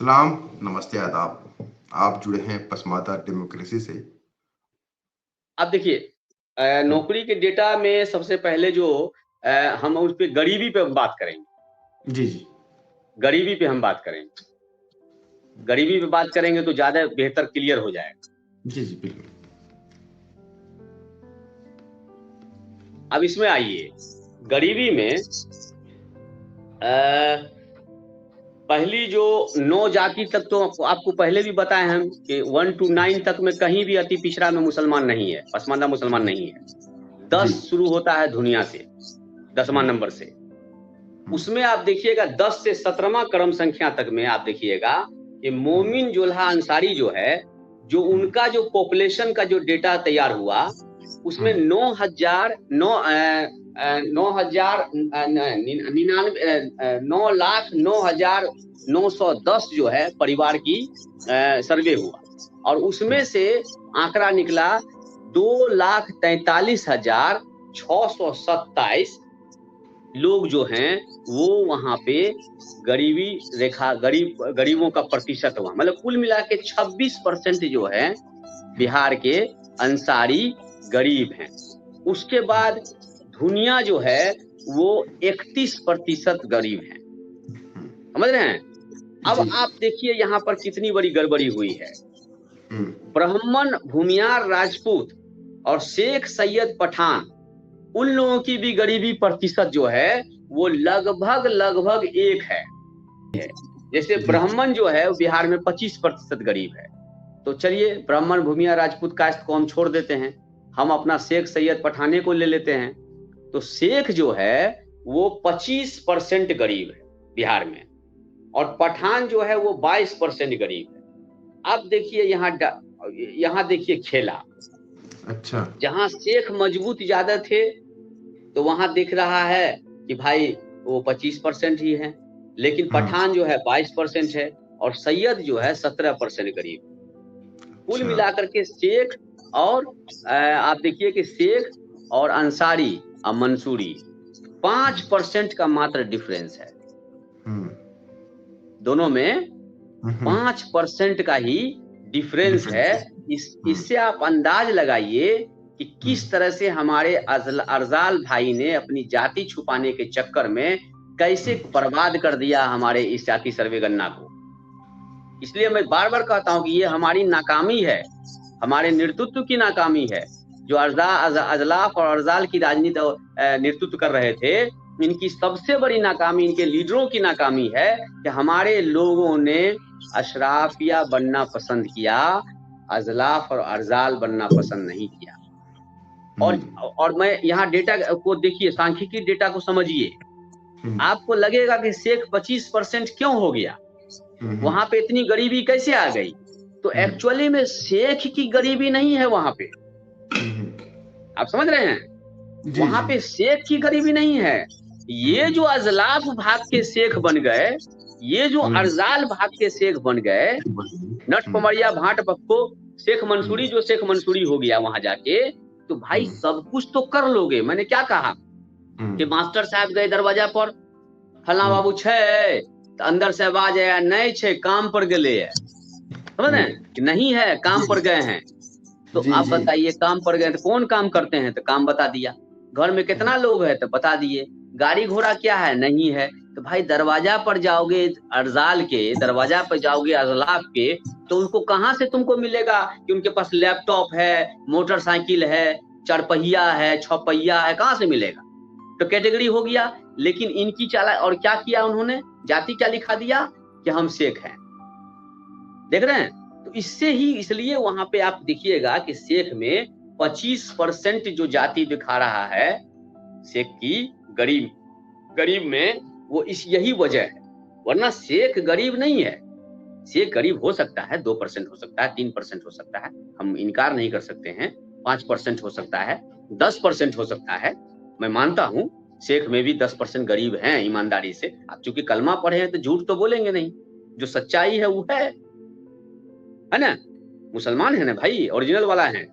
सलाम, नमस्ते, आदाब। आप जुड़े हैं पसमादा डेमोक्रेसी से। अब देखिए हुँ, नौकरी के डेटा में सबसे पहले जो अ, हम उस पे गरीबी पे बात करेंगे। जी, जी। गरीबी पे हम बात करेंगे। गरीबी पे बात करेंगे तो ज़्यादा बेहतर क्लियर हो जाएगा। जी, जी, बिल्कुल। अब इसमें आइए, गरीबी में पहली जो 9 जाति तक तो आपको आपको पहले भी बताए हम कि 1 टू 9 तक में कहीं भी अति पिछड़ा में मुसलमान नहीं है, पसमानदा मुसलमान नहीं है। जी। 10 शुरू होता है दुनिया से, 10वाँ हुँ, नंबर से। हुँ, उसमें आप देखिएगा 10 से 17वाँ क्रम संख्या तक में आप देखिएगा कि हुँ, मोमिन जोल्हा अंसारी जो है, जो हुँ, उनका जो पॉपुलेशन का जो डेटा तैयार हुआ, उसमें हुँ, 9000 9000 9 लाख 9,910 जो है परिवार की सर्वे हुआ और उसमें से आंकड़ा निकला 2,43,627 लोग जो हैं वो वहाँ पे गरीबी रेखा गरीबों का प्रतिशत हुआ मतलब कुल मिला के 26% जो है बिहार के अंसारी गरीब हैं। उसके बाद दुनिया जो है वो 31% गरीब है। हुँ, समझ रहे हैं? अब जी। आप देखिए यहाँ पर कितनी बड़ी गड़बड़ी हुई है। हुँ, ब्राह्मण, भूमियार, राजपूत और शेख सैयद पठान उन लोगों की भी गरीबी प्रतिशत जो है वो लगभग एक है। जैसे जी, जी। ब्राह्मण जो है बिहार में 25% गरीब है। तो चलिए ब्राह्मण, भूमिया, राजपूत कास्ट को हम छोड़ देते हैं। हम अपना शेख सैयद पठाने को ले लेते हैं। तो शेख जो है वो 25% गरीब है बिहार में और पठान जो है वो 22% गरीब है। अब देखिए यहाँ देखिए खेला। अच्छा। जहाँ शेख मजबूत ज्यादा थे तो वहां दिख रहा है कि भाई वो 25% ही है, लेकिन हुँ, पठान जो है 22% है और सैयद जो है 17% करीब। कुल अच्छा। मिलाकर के शेख और आप देखिए कि शेख और अंसारी और मंसूरी 5% का मात्र डिफरेंस है। हुँ, दोनों में हुँ, हुँ, 5% का ही डिफरेंस है। डिफरेंस है। हुँ, इससे आप अंदाज लगाइए कि हुँ, किस तरह से हमारे अरजाल भाई ने अपनी जाति छुपाने के चक्कर में कैसे हुँ, बर्बाद कर दिया हमारे इस जाति सर्वे गणना को। इसलिए मैं बार बार कहता हूं कि ये हमारी नाकामी है, हमारे नेतृत्व की नाकामी है। जो अजलाफ और अरजाल की राजनीति नेतृत्व कर रहे थे, इनकी सबसे बड़ी नाकामी इनके लीडरों की नाकामी है कि हमारे लोगों ने अशराफिया बनना पसंद किया, अजलाफ और अरजाल बनना पसंद नहीं किया। हुँ, और मैं यहाँ डेटा को देखिए, सांख्यिकी डेटा को समझिए। हुँ, आपको लगेगा कि शेख 25% क्यों हो गया, हुँ, हुँ, वहां पे इतनी गरीबी कैसे आ गई। तो हुँ, एक्चुअली में शेख की गरीबी नहीं है वहां पे। हुँ, आप समझ रहे हैं? जी, वहां जी। पे शेख की गरीबी नहीं है। हुँ, ये जो अजलाफ भाग के शेख बन गए, ये जो हुँ, अरजाल भाग के शेख बन गए, नट हुँ, पमरिया भाट बक्को शेख हुँ, मंसूरी जो शेख मंसूरी हो गया वहां जाके, तो भाई हुँ, सब कुछ तो कर लोगे। मैंने क्या कहा हुँ, कि मास्टर साहब गए दरवाजा पर, फला हुँ, बाबू छे तो अंदर से आवाज आया नहीं छे, काम पर गए है। समझ रहे हुँ, हैं कि नहीं है, जी, काम पर गए हैं। तो जी, आप जी। बताइए काम पर गए तो कौन काम करते हैं, तो काम बता दिया। घर में हुँ, कितना लोग है तो बता दिए। गाड़ी घोड़ा क्या है, नहीं है। तो भाई दरवाजा पर जाओगे अरजाल के, दरवाजा पर जाओगे अजलाफ के, तो उनको कहाँ से तुमको मिलेगा कि उनके पास लैपटॉप है, मोटरसाइकिल है, चरपहिया है, छपहिया है, कहाँ से मिलेगा। तो कैटेगरी हो गया। लेकिन इनकी चाला और क्या किया उन्होंने, जाति क्या लिखा दिया कि हम शेख हैं। देख रहे हैं? तो इससे ही इसलिए वहां पे आप देखिएगा कि शेख में 25% जो जाति दिखा रहा है शेख की गरीब गरीब में, वो इस यही वजह है। वरना शेख गरीब नहीं है। शेख गरीब हो सकता है, 2% हो सकता है, 3% हो सकता है, हम इनकार नहीं कर सकते हैं। 5% हो सकता है, 10% हो सकता है। मैं मानता हूं शेख में भी 10% गरीब हैं ईमानदारी से। आप चूंकि कलमा पढ़े हैं तो झूठ तो बोलेंगे नहीं, जो सच्चाई है वो है ना। मुसलमान है ना भाई, ओरिजिनल वाला है,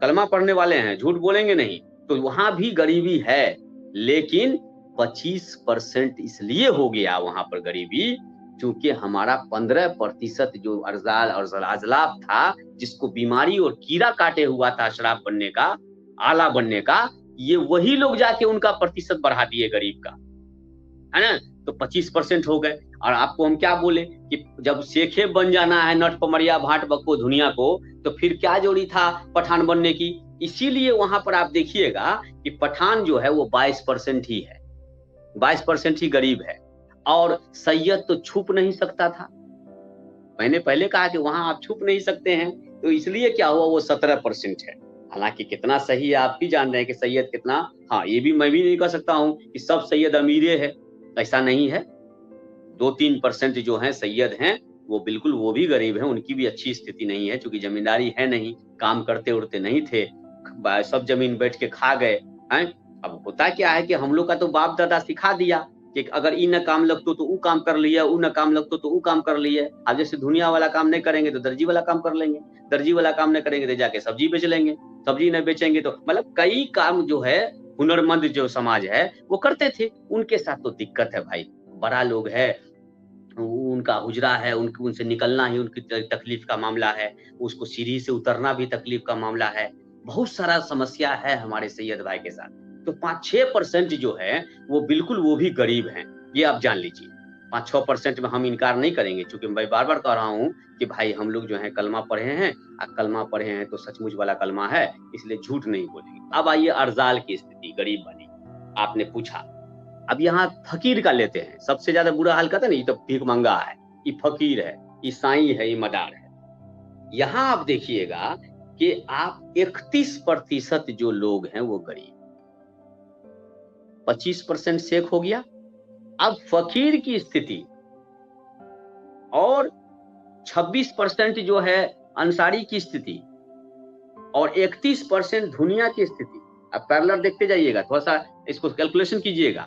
कलमा पढ़ने वाले हैं, झूठ बोलेंगे नहीं। तो वहां भी गरीबी है, लेकिन 25% इसलिए हो गया वहां पर गरीबी क्योंकि हमारा 15% जो अर्जाल और अजलाफ था, जिसको बीमारी और कीड़ा काटे हुआ था शराब बनने का, आला बनने का, ये वही लोग जाके उनका प्रतिशत बढ़ा दिए गरीब का, है ना? तो 25% हो गए। और आपको हम क्या बोले कि जब शेखे बन जाना है नट पमरिया भाट बको दुनिया को, तो फिर क्या जोड़ी था पठान बनने की? इसीलिए वहां पर आप देखिएगा कि पठान जो है वो 22% ही है, 22% ही गरीब है। और सैयद तो छुप नहीं सकता था। मैंने पहले कहा कि वहां आप छुप नहीं सकते हैं, तो इसलिए क्या हुआ, वो 17% है। हालांकि कितना सही है आप भी जान रहे हैं कि सैयद कितना, हाँ ये भी मैं भी नहीं कह सकता हूँ कि सब सैयद अमीरे है, ऐसा नहीं है। 2-3% जो हैं सैयद हैं, वो बिल्कुल वो भी गरीब हैं, उनकी भी अच्छी स्थिति नहीं है, क्योंकि जमींदारी है नहीं, काम करते उड़ते नहीं थे, सब जमीन बैठ के खा गए हैं। अब होता क्या है कि हम लोग का तो बाप दादा सिखा दिया कि अगर ई न काम लगतो तो ऊ काम कर लिया, ऊ न काम लगतो तो ऊ काम कर लिए। अब जैसे धुनिया वाला काम नहीं करेंगे तो दर्जी वाला काम कर लेंगे, दर्जी वाला काम नहीं करेंगे तो जाके सब्जी बेच लेंगे, सब्जी नहीं बेचेंगे तो मतलब कई काम जो है हुनरमंद जो समाज है वो करते थे। उनके साथ तो दिक्कत है भाई, बड़ा लोग है, उनका हुजरा है, उनसे निकलना ही उनकी तकलीफ का मामला है, उसको सीढ़ी से उतरना भी तकलीफ का मामला है, बहुत सारा समस्या है हमारे सैयद भाई के साथ। तो 5-6% जो है वो बिल्कुल वो भी गरीब हैं, ये आप जान लीजिए। 5-6% में हम इनकार नहीं करेंगे, क्योंकि मैं बार बार कह रहा हूँ कि भाई हम लोग जो है कलमा पढ़े हैं, कलमा पढ़े हैं तो सचमुच वाला कलमा है, इसलिए झूठ नहीं बोलेंगे। अब आइए अर्जाल की स्थिति, गरीब वाली आपने पूछा। अब यहाँ फकीर का लेते हैं, सबसे ज्यादा बुरा हाल कहते हैं ना, ये तो भीख मंगा है, ये फकीर है, ये साईं है, ये मदार है। यहाँ आप देखिएगा कि आप 31% जो लोग हैं वो गरीब, 25% शेख हो गया। अब फकीर की स्थिति और 26% जो है अंसारी की स्थिति और 31% दुनिया की स्थिति। अब पैरेलल देखते जाइएगा, थोड़ा सा इसको कैलकुलेशन कीजिएगा।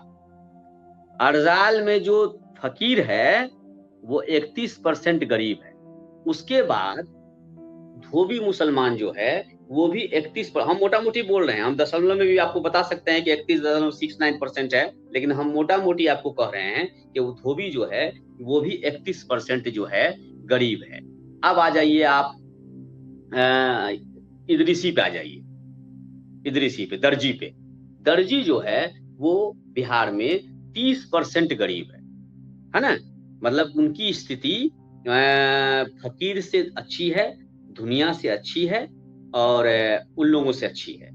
अर्जाल में जो फकीर है वो 31% गरीब है। उसके बाद धोबी मुसलमान जो है वो भी 31, हम मोटा मोटी बोल रहे हैं, हम दशमलव में भी आपको बता सकते हैं कि 31.69% है, लेकिन हम मोटा मोटी आपको कह रहे हैं कि वो धोबी जो है वो भी 31% जो है गरीब है। अब आ जाइए आप इदरीसी पे आ जाइए, इदरीसी पे, दर्जी पे। दर्जी जो है वो बिहार में 30% गरीब है ना? मतलब उनकी स्थिति फकीर से अच्छी है, दुनिया से अच्छी है और उन लोगों से अच्छी है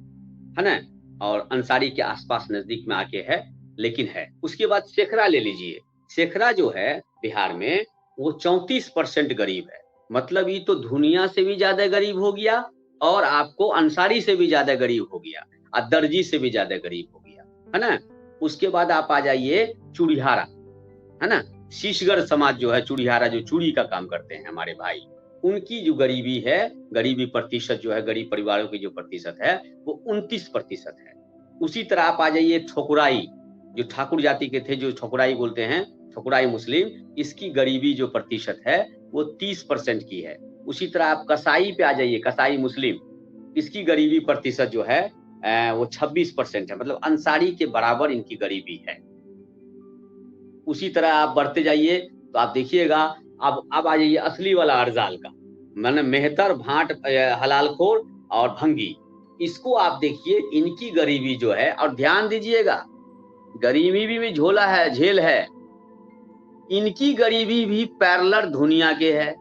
ना? और अंसारी के आसपास नजदीक में आके है, लेकिन है। उसके बाद शेखरा ले लीजिए, शेखरा जो है बिहार में वो 34% गरीब है। मतलब ये तो दुनिया से भी ज्यादा गरीब हो गया और आपको अंसारी से भी ज्यादा गरीब हो गया और दर्जी से भी ज्यादा गरीब हो गया, है ना? उसके बाद आप आ जाइए चूड़ीहारा, है ना? शीशगढ़ समाज जो है, चूड़ीहारा जो चूड़ी का काम करते हैं हमारे भाई, उनकी जो गरीबी है, गरीबी प्रतिशत जो है, गरीब परिवारों की जो प्रतिशत है वो 29% है। उसी तरह आप आ जाइए ठकुराई, जो ठाकुर जाति के थे, जो ठकुराई बोलते हैं, ठकुराई मुस्लिम, इसकी गरीबी जो प्रतिशत है वो 30% की है। उसी तरह आप कसाई पे आ जाइए, कसाई मुस्लिम, इसकी गरीबी प्रतिशत जो है वो 26% है। मतलब अंसारी के बराबर इनकी गरीबी है। उसी तरह आप बढ़ते जाइए तो आप देखिएगा, अब आ जाइए असली वाला अर्जाल का, माने मेहतर, भाट, हलालखोर और भंगी। इसको आप देखिए, इनकी गरीबी जो है, और ध्यान दीजिएगा गरीबी भी झोला है, झेल है। इनकी गरीबी भी पैरेलल दुनिया के है,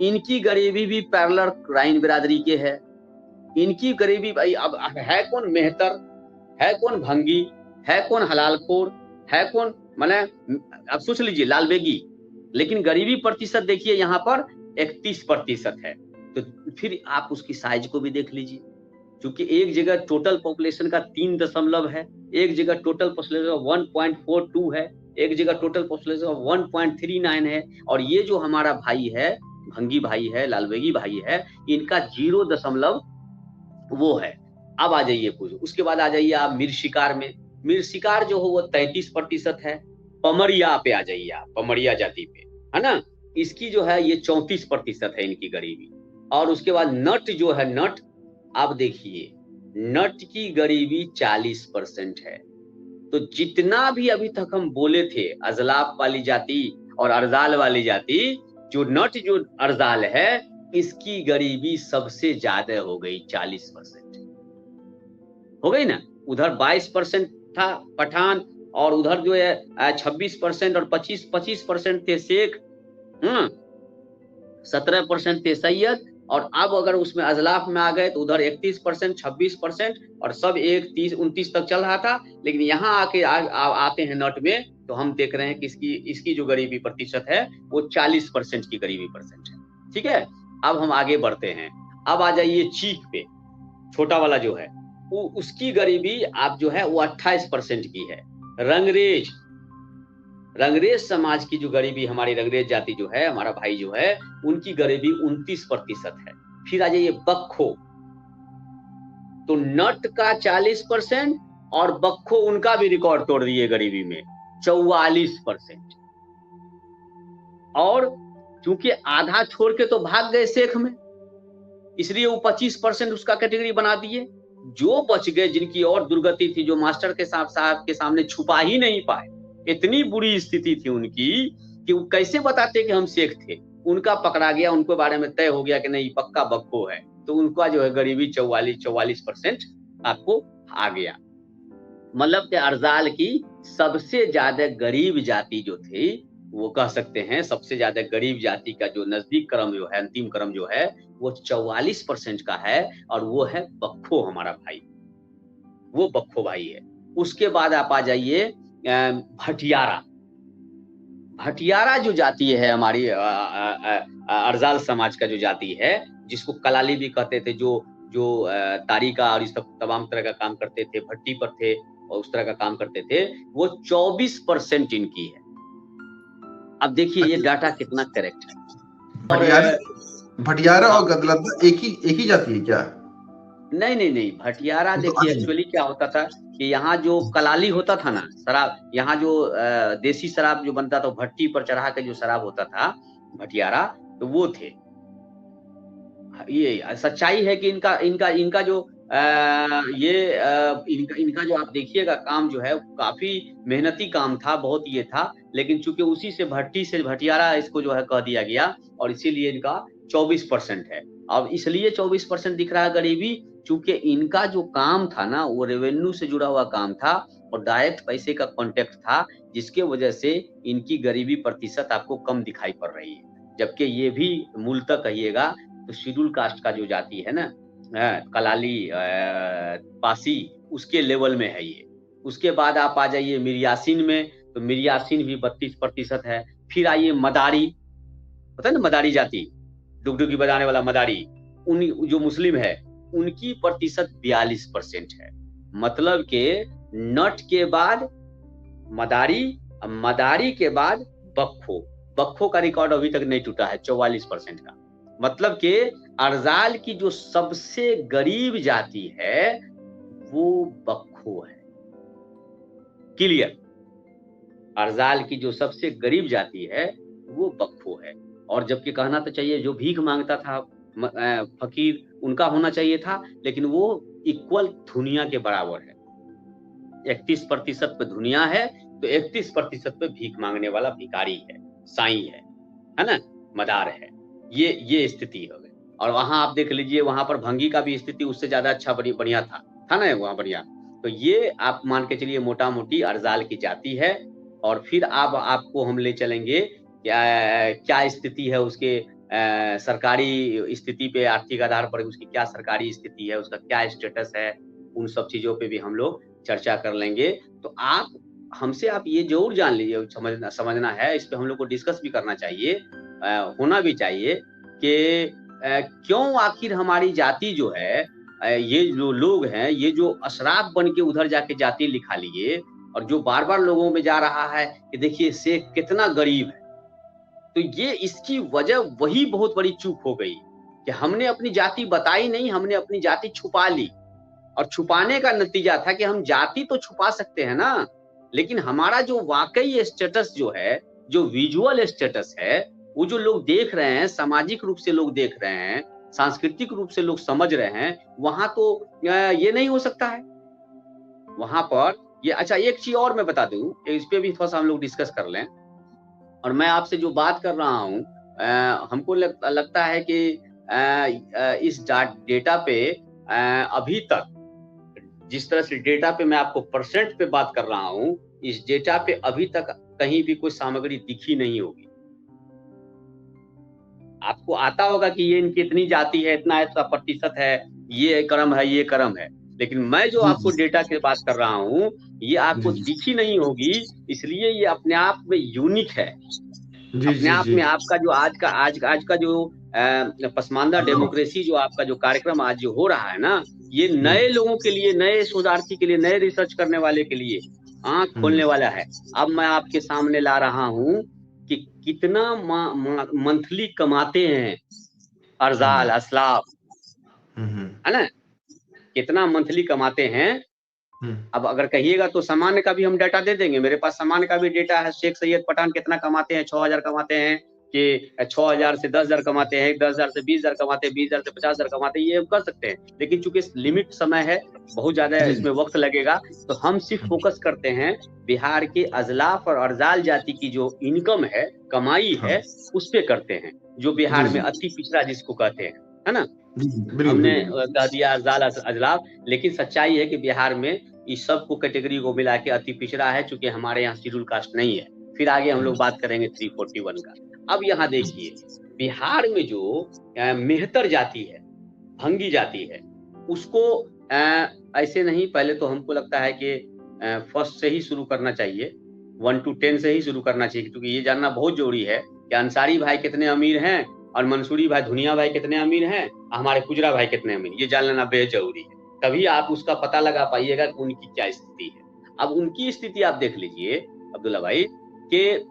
इनकी गरीबी भी पैरेलल राइन बिरादरी के है। इनकी गरीबी भाई, अब है कौन मेहतर, है कौन भंगी, है कौन हलालखोर, है कौन, माने अब सोच लीजिए लालबेगी, लेकिन गरीबी प्रतिशत देखिए यहाँ पर 31% है। तो फिर आप उसकी साइज को भी देख लीजिए, क्योंकि एक जगह टोटल पॉपुलेशन का 3 दशमलव है, एक जगह टोटल पॉपुलेशन 1.42 है, एक जगह टोटल पॉपुलेशन 1.39 है, और ये जो हमारा भाई है, भंगी भाई है, लालबेगी भाई है, इनका 0 दशमलव वो है। अब आ जाइए कुछ, उसके बाद आ जाइए आप मीर शिकार में। मीर शिकार जो हो वो 33% है। पमरिया पे आ जाइए आप, पमरिया जाति पे, है ना? इसकी जो है ये 34% है इनकी गरीबी। और उसके बाद नट जो है, नट, आप देखिए नट की गरीबी 40% है। तो जितना भी अभी तक हम बोले थे अजलाफ वाली जाति और अर्जाल वाली जाति जो नट जो अर्जाल है इसकी गरीबी सबसे ज्यादा हो गई, 40% हो गई ना। उधर 22% था पठान और उधर जो है 26% और 25% थे शेख, 17% थे सैयद, और अब अगर उसमें अजलाफ में आ गए तो उधर 31%, 26% और सब 31, 29 तक चल रहा था। लेकिन यहाँ आके आते हैं नट में तो हम देख रहे हैं कि इसकी जो गरीबी प्रतिशत है वो 40% की गरीबी परसेंट है। ठीक है, अब हम आगे बढ़ते हैं। अब आ जाइए चीक पे, छोटा वाला जो है उसकी गरीबी आप जो है वो 28% की है। रंगरेज समाज की जो गरीबी, हमारी रंगरेज जाति जो है, हमारा भाई जो है, उनकी गरीबी 29% है। फिर आ जाइए बक्खो, तो नट का 40% और बक्खो उनका भी रिकॉर्ड तोड़ दिए गरीबी में, 44%। और क्योंकि आधा छोड़ के तो भाग गए शेख में, इसलिए वो 25% उसका कैटेगरी बना दिए। जो बच गए, जिनकी और दुर्गति थी, जो मास्टर के साहब के सामने छुपा ही नहीं पाए, इतनी बुरी स्थिति थी उनकी कि वो कैसे बताते कि हम शेख थे, उनका पकड़ा गया, उनके बारे में तय हो गया कि नहीं पक्का बक्को है, तो उनका जो है गरीबी 44% आपको आ गया। मतलब कि अर्जाल की सबसे ज्यादा गरीब जाति जो थी, वो कह सकते हैं सबसे ज्यादा गरीब जाति का जो नजदीक क्रम जो है, अंतिम क्रम जो है, वो 44% का है, और वो है बक्खो, हमारा भाई, वो बक्खो भाई है। उसके बाद आप आ जाइए भटियारा। भटियारा जो जाति है हमारी अर्जाल समाज का जो जाति है, जिसको कलाली भी कहते थे, जो तारीका और इस तमाम तरह का काम करते थे, भट्टी पर थे और उस तरह का काम करते थे, वो 24% इनकी है। अब देखिए ये डाटा कितना करेक्ट है। भटियारा और गदलद्दा एक ही जाति है क्या? नहीं, भटियारा देखिए एक्चुअली क्या होता था कि यहाँ जो कलाली होता था ना शराब, यहाँ जो देसी शराब जो बनता था भट्टी पर चढ़ा के जो शराब होता था भटियारा, तो वो थे। ये सच्चाई है कि इनका जो इनका जो आप देखिएगा काम जो है काफी मेहनती काम था, बहुत ये था, लेकिन चूंकि उसी से भट्टी से भटियारा इसको जो है कह दिया गया, और इसीलिए इनका 24% है। अब इसलिए 24% दिख रहा है गरीबी, चूंकि इनका जो काम था ना वो रेवेन्यू से जुड़ा हुआ काम था और डायरेक्ट पैसे का कॉन्टेक्ट था, जिसके वजह से इनकी गरीबी प्रतिशत आपको कम दिखाई पड़ रही है। जबकि ये भी मूलतः कहिएगा तो शेड्यूल कास्ट का जो जाति है ना, कलाली पासी, उसके लेवल में है ये। उसके बाद आप आ जाइए मिरियासिन में, तो मिरियासिन भी 32% है। फिर आइए मदारी, पता है ना मदारी जाति, डुगडुगी बजाने वाला मदारी, उन जो मुस्लिम है उनकी प्रतिशत 42% है। मतलब के नट के बाद मदारी, मदारी के बाद बक्खो का रिकॉर्ड अभी तक नहीं टूटा है 44% का। मतलब के अर्जाल की जो सबसे गरीब जाति है वो बक्खो है। क्लियर? अर्जाल की जो सबसे गरीब जाति है वो बक्खो है। और जबकि कहना तो चाहिए जो भीख मांगता था फकीर, उनका होना चाहिए था, लेकिन वो इक्वल धुनिया के बराबर है। 31% पे धुनिया है तो 31% पे भीख मांगने वाला भिखारी है, साईं है ना, मदार है। ये स्थिति हो गई। और वहां आप देख लीजिए, वहां पर भंगी का भी स्थिति उससे ज्यादा अच्छा बढ़िया था ना वहां बढ़िया। तो ये आप मान के चलिए मोटा मोटी अर्जाल की जाति है। और फिर आपको हम ले चलेंगे क्या स्थिति है उसके सरकारी स्थिति पे, आर्थिक आधार पर उसकी क्या सरकारी स्थिति है, उसका क्या स्टेटस है, उन सब चीजों पे भी हम लोग चर्चा कर लेंगे। तो आप हमसे आप ये जरूर जान लीजिए, समझना है, इस पे हम लोग को डिस्कस भी करना चाहिए, होना भी चाहिए कि क्यों आखिर हमारी जाति जो है, ये जो लोग हैं, ये जो अशराफ बन के उधर जाके जाति लिखा लिए, और जो बार बार लोगों में जा रहा है कि देखिए शेख कितना गरीब है, तो ये इसकी वजह वही बहुत बड़ी चूक हो गई कि हमने अपनी जाति बताई नहीं, हमने अपनी जाति छुपा ली। और छुपाने का नतीजा था कि हम जाति तो छुपा सकते हैं ना, लेकिन हमारा जो वाकई स्टेटस जो है, जो विजुअल स्टेटस है, वो जो लोग देख रहे हैं, सामाजिक रूप से लोग देख रहे हैं, सांस्कृतिक रूप से लोग समझ रहे हैं, वहां तो ये नहीं हो सकता है। वहां पर ये, अच्छा एक चीज और मैं बता दूं, इस पे भी थोड़ा सा हम लोग डिस्कस कर लें। और मैं आपसे जो बात कर रहा हूँ, हमको लगता है कि इस डेटा पे अभी तक जिस तरह से डेटा पे मैं आपको परसेंट पे बात कर रहा हूँ, इस डेटा पे अभी तक कहीं भी कोई सामग्री दिखी नहीं होगी। आपको आता होगा कि ये इनकी इतनी जाति है, इतना ऐसा प्रतिशत है, ये क्रम है, ये क्रम है। लेकिन मैं जो जी आपको जी डेटा की बात कर रहा हूँ, ये आपको जी दिखी नहीं होगी, इसलिए ये अपने आप में यूनिक है। जी अपने जी आप जी में आपका जो आज का जो पसमानदा डेमोक्रेसी जो आपका जो कार्यक्रम आज जो हो रहा है ना, ये नए लोगों के लिए, नए शोधार्थी के लिए, नए रिसर्च करने वाले के लिए आँख खोलने वाला है। अब मैं आपके सामने ला रहा हूँ कि कितना मंथली कमाते हैं अरजाल, असलाफ, है ना? कितना मंथली कमाते हैं। अब अगर कहिएगा तो सामान्य का भी हम डाटा दे देंगे। मेरे पास सामान्य का भी डेटा है। शेख सैयद पठान कितना कमाते हैं? 6,000 कमाते हैं कि 6,000 से 10,000 कमाते हैं, 10,000 से 20,000 कमाते हैं, 20,000 से 50,000 कमाते हैं, ये हम कर सकते हैं। लेकिन चूँकि लिमिट समय है, बहुत ज़्यादा जी इसमें वक़्त लगेगा, तो हम सिर्फ़ फ़ोकस करते हैं बिहार के अज़लाफ़ और अर्ज़ाल जाति की जो इनकम है, कमाई हाँ है, उस पे करते हैं, जो जी बिहार में जी अति पिछड़ा जिसको कहते हैं, है ना? जी जी, बिल्कुल हमने बिल्कुल बिल्कुल। कह दिया अज़ाल अज़लाफ़, लेकिन सच्चाई है कि बिहार में इस सब को कैटेगरी को मिला के अति पिछड़ा है, चूँकि हमारे यहाँ शेड्यूल कास्ट नहीं है। फिर आगे हम लोग बात करेंगे 341 का। अब यहाँ देखिए, बिहार में जो मेहतर जाति है, भंगी जाति है, उसको ऐसे नहीं, पहले तो हमको लगता है कि फर्स्ट से ही शुरू करना चाहिए, 1 to 10 से ही शुरू करना चाहिए, क्योंकि ये जानना बहुत ज़रूरी है कि अंसारी भाई कितने अमीर हैं और मंसूरी भाई, धुनिया भाई कितने अमीर हैं, हमारे कुजरा भाई कितने अमीर, ये जान लेना बेहद ज़रूरी है। तभी आप उसका पता लगा पाइएगा कि उनकी क्या स्थिति है। अब उनकी स्थिति आप देख लीजिए अब्दुल्ला भाई कि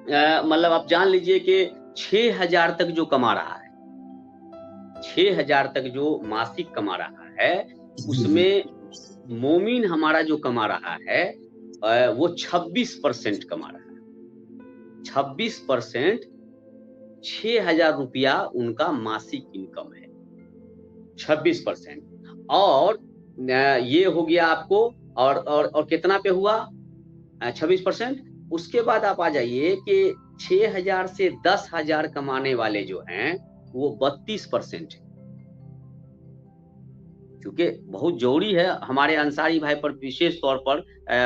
मतलब आप जान लीजिए कि 6,000 तक जो कमा रहा है, 6,000 तक जो मासिक कमा रहा है, जी जी उसमें मोमिन हमारा जो कमा रहा है वो 26% कमा रहा है। 26%, 6,000 रुपया उनका मासिक इनकम है, 26%। और ये हो गया आपको, और कितना पे हुआ? 26%। उसके बाद आप आ जाइए कि 6,000 से 10,000 कमाने वाले जो हैं, वो 32% है। क्योंकि बहुत ज़रूरी है हमारे अंसारी भाई पर विशेष तौर पर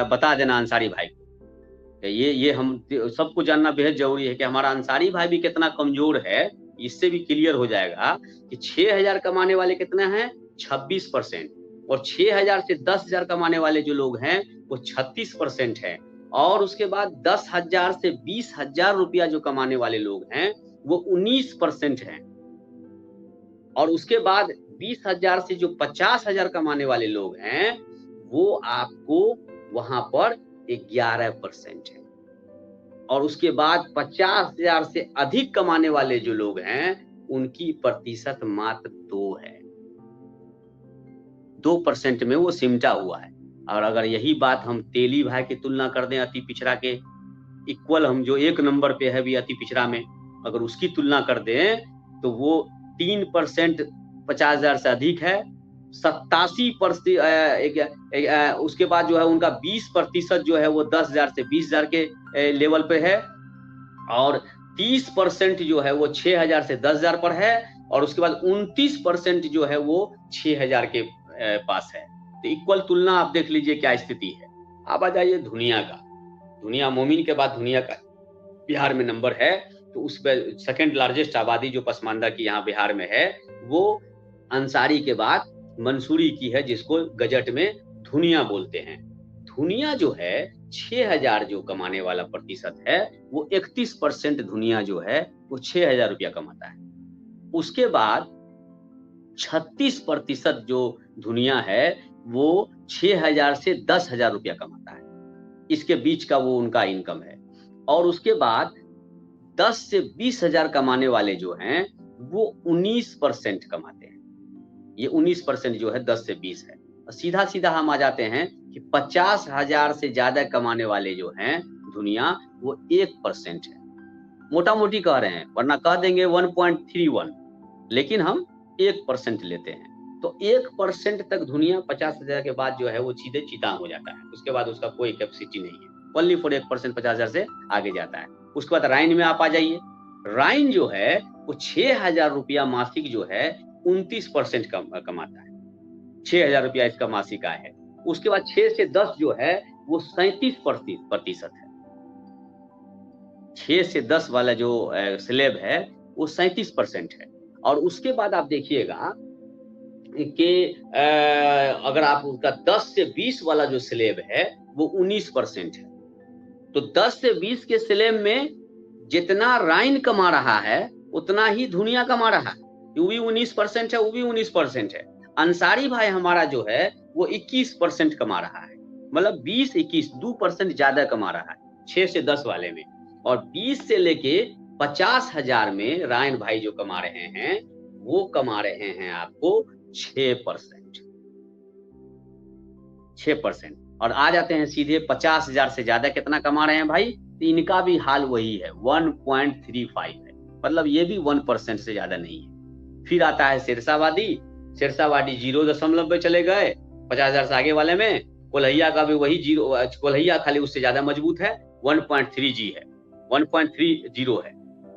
बता देना अंसारी भाई को। ये हम सबको जानना बेहद ज़रूरी है कि हमारा अंसारी भाई भी कितना कमज़ोर है, इससे भी क्लियर हो जाएगा कि 6,000 कमाने वाले कितने हैं? 26%। और 6,000 से 10,000 कमाने वाले जो लोग हैं, वो 36% हैं। और उसके बाद 10,000 से 20,000 रुपया जो कमाने वाले लोग हैं, वो 19% हैं। और उसके बाद 20,000 से जो 50,000 कमाने वाले लोग हैं, वो आपको वहाँ पर 11% है। और उसके बाद 50,000 से अधिक कमाने वाले जो लोग हैं, उनकी प्रतिशत मात्र 2 है। 2% में वो सिमटा हुआ है। और अगर यही बात हम तेली भाई की तुलना कर दें अति पिछड़ा के इक्वल, हम जो 1 नंबर पे है भी अति पिछड़ा में, अगर उसकी तुलना कर दें, तो वो 3% 50,000 से अधिक है। 87% उसके बाद जो है उनका 20% जो है वो 10,000 से 20,000 के लेवल पे है। और 30% जो है वो 6,000 से 10,000 पर है। और उसके बाद 29% जो है वो 6,000 के पास है। तो इक्वल तुलना आप देख लीजिए क्या स्थिति है। अब आ जाइए दुनिया का। दुनिया, मोमिन के बाद दुनिया का बिहार में नंबर है, तो उस पे सेकंड लार्जेस्ट आबादी जो पसमानदा की यहाँ बिहार में है, वो अंसारी के बाद मंसूरी की है, जिसको गजट में धुनिया बोलते हैं। धुनिया जो है 6,000 जो कमाने वाला प्रतिशत है, वो 31% धुनिया जो है वो 6,000 रुपया कमाता है। उसके बाद 36% जो धुनिया है, वो 6,000 से 10,000 रुपया कमाता है। इसके बीच का वो उनका इनकम है। और उसके बाद 10 से 20,000 कमाने वाले जो हैं, वो 19% कमाते हैं। ये 19% जो है 10 से 20 है। सीधा-सीधा हम आ जाते हैं कि 50,000 से ज़्यादा कमाने वाले जो हैं दुनिया, वो 1% है। मोटा-मोटी कह रहे हैं, वरना कह देंगे 1.31, लेकिन हम 1% लेते हैं। तो 1% तक दुनिया 50,000 के बाद जो है वो सीधे चिता हो जाता है। उसके बाद उसका कोई कैपेसिटी नहीं है। ओनली फॉर 1% 50,000 से आगे जाता है। उसके बाद राइन में आप आ जाइए। राइन जो है वो 6,000 रुपया मासिक जो है 29% कमाता है। 6,000 रुपया इसका मासिक आय है। उसके बाद 6 से 10 जो है वो 37% है। 6 से 10 वाला जो स्लेब है वो 37% है। और उसके बाद आप देखिएगा कि अगर आप उसका 10 से 20 वाला जो स्लेब है वो 19% है। तो 10 से 20 के स्लेब में जितना राइन कमा रहा है उतना ही धुनिया कमा रहा है। वो भी 19% है, वो भी 19% है। अंसारी भाई हमारा जो है वो 21% कमा रहा है, मतलब 20-21 2% ज्यादा कमा रहा है 6 से 10 वाले में। और 20 से लेके 50,000 में रायन भाई जो कमा रहे हैं वो कमा रहे हैं आपको 6%। और आ जाते हैं सीधे 50,000 से ज्यादा कितना कमा रहे हैं भाई, तो इनका भी हाल वही है 1.35 है, मतलब ये भी 1% से ज्यादा नहीं है। फिर आता है सिरसावादी 0 पे चले गए 50,000 से आगे वाले में। कोल्हैया का भी वही 0, कोल्हैया खाली उससे ज्यादा मजबूत है 1.3 है, 1.30 है।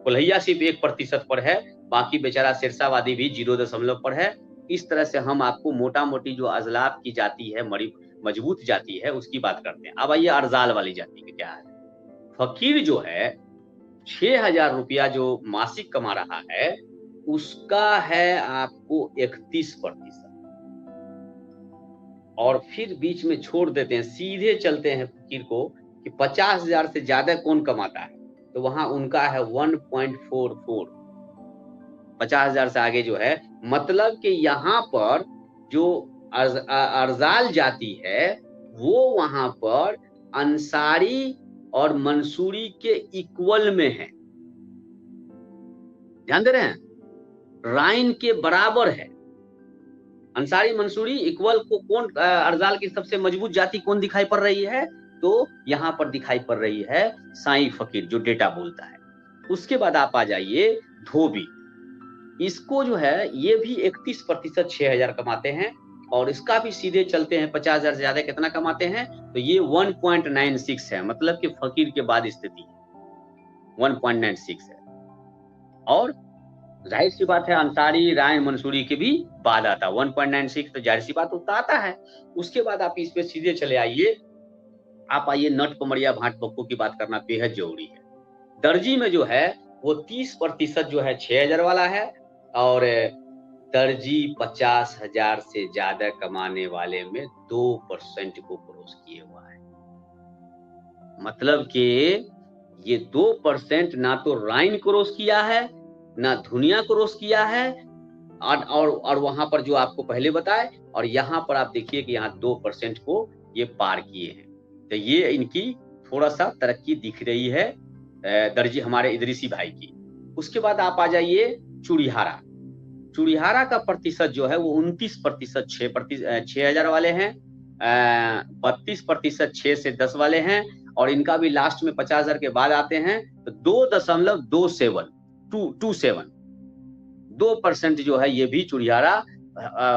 कोल्हैया सिर्फ 1% पर है, बाकी बेचारा सिरसावादी भी 0 पर है। इस तरह से हम आपको मोटा मोटी जो अजलाफ की जाती है मजबूत जाती है उसकी बात करते हैं। अब आइए अर्जाल वाली जाति में क्या है। फकीर जो है 6,000 रुपया जो मासिक कमा रहा है उसका है आपको 31%। और फिर बीच में छोड़ देते हैं, सीधे चलते हैं फकीर को कि 50,000 से ज्यादा कौन कमाता है, तो वहां उनका है 1.44। 50,000 से आगे जो है, मतलब कि यहाँ पर जो अर्जाल जाति है वो वहां पर अंसारी और मंसूरी के इक्वल में है। ध्यान दे रहे हैं, राइन के बराबर है। अंसारी मंसूरी इक्वल को कौन, अर्जाल की सबसे मजबूत जाति कौन दिखाई पड़ रही है, तो यहाँ पर दिखाई पड़ रही है साईं फकीर जो डेटा बोलता है। उसके बाद आप आ जाइए धोबी, इसको जो है ये भी 31% 6,000 कमाते हैं। और इसका भी सीधे चलते हैं 50,000 से ज्यादा कितना कमाते हैं, तो ये 1.96 है, मतलब कि फकीर के बाद स्थिति 1.96 है। और जाहिर सी बात है अंसारी रायन मंसूरी के भी बाद आता 1.96, तो जाहिर सी बात उतना आता है। उसके बाद आप इस पे सीधे चले आइए, आप आइए नट पमरिया भाट बक्को की बात करना बेहद जरूरी है। दर्जी में जो है वो 30% जो है 6,000 वाला है, और दर्जी 50,000 से ज्यादा कमाने वाले में 2% को क्रॉस किए हुआ है। मतलब कि ये 2% ना तो राइन क्रॉस किया है ना धुनिया क्रॉस किया है, और वहां पर जो आपको पहले बताए, और यहाँ पर आप देखिए कि यहाँ 2% को ये पार किए हैं। तो ये इनकी थोड़ा सा तरक्की दिख रही है दर्जी हमारे इदरीसी भाई की। उसके बाद आप आ जाइए चूड़ीहारा। चूड़ीहारा का प्रतिशत जो है वो 29% 6,000 वाले हैं, 32% 6 से 10 वाले हैं, और इनका भी लास्ट में 50,000 के बाद आते हैं तो 2% जो है ये भी चूड़ीहारा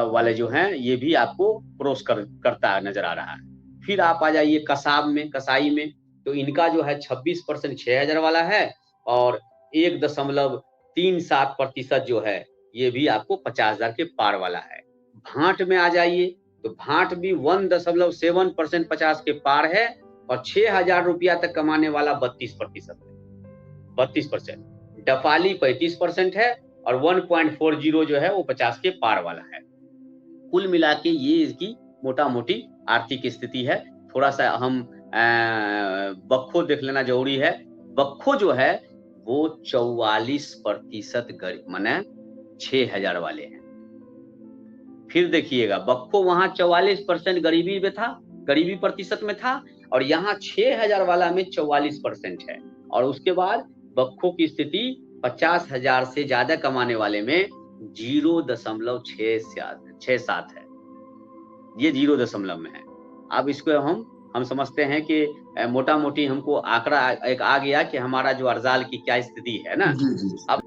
वाले जो हैं ये भी आपको क्रॉस करता नजर आ रहा है। फिर आप आ जाइए कसाब में, कसाई में, तो इनका जो है 26% 6,000 वाला है, और 1.37% जो है ये भी आपको 50,000 के पार वाला है। भाट में आ जाइए तो भाट भी 1.7% 50 के पार है, और 6,000 रुपया तक कमाने वाला 32% है, 32%। डफाली 35% है, और 1.40 जो है वो 50 के पार वाला है। कुल मिला के ये इसकी मोटा मोटी आर्थिक स्थिति है। थोड़ा सा हम बक्खो देख लेना जरूरी है। बक्खो जो है वो 44% गरीब, माने 6,000 वाले हैं। फिर देखिएगा बक्खो वहां 44% गरीबी में था, गरीबी प्रतिशत में था, और यहाँ 6,000 वाला में 44% है। और उसके बाद बक्खो की स्थिति 50,000 से ज्यादा कमाने वाले में 0.67 है, ये 0 में है। अब इसको हम समझते हैं कि मोटा मोटी हमको आंकड़ा एक आ गया कि हमारा जो अर्जाल की क्या स्थिति है ना। जी जी। अब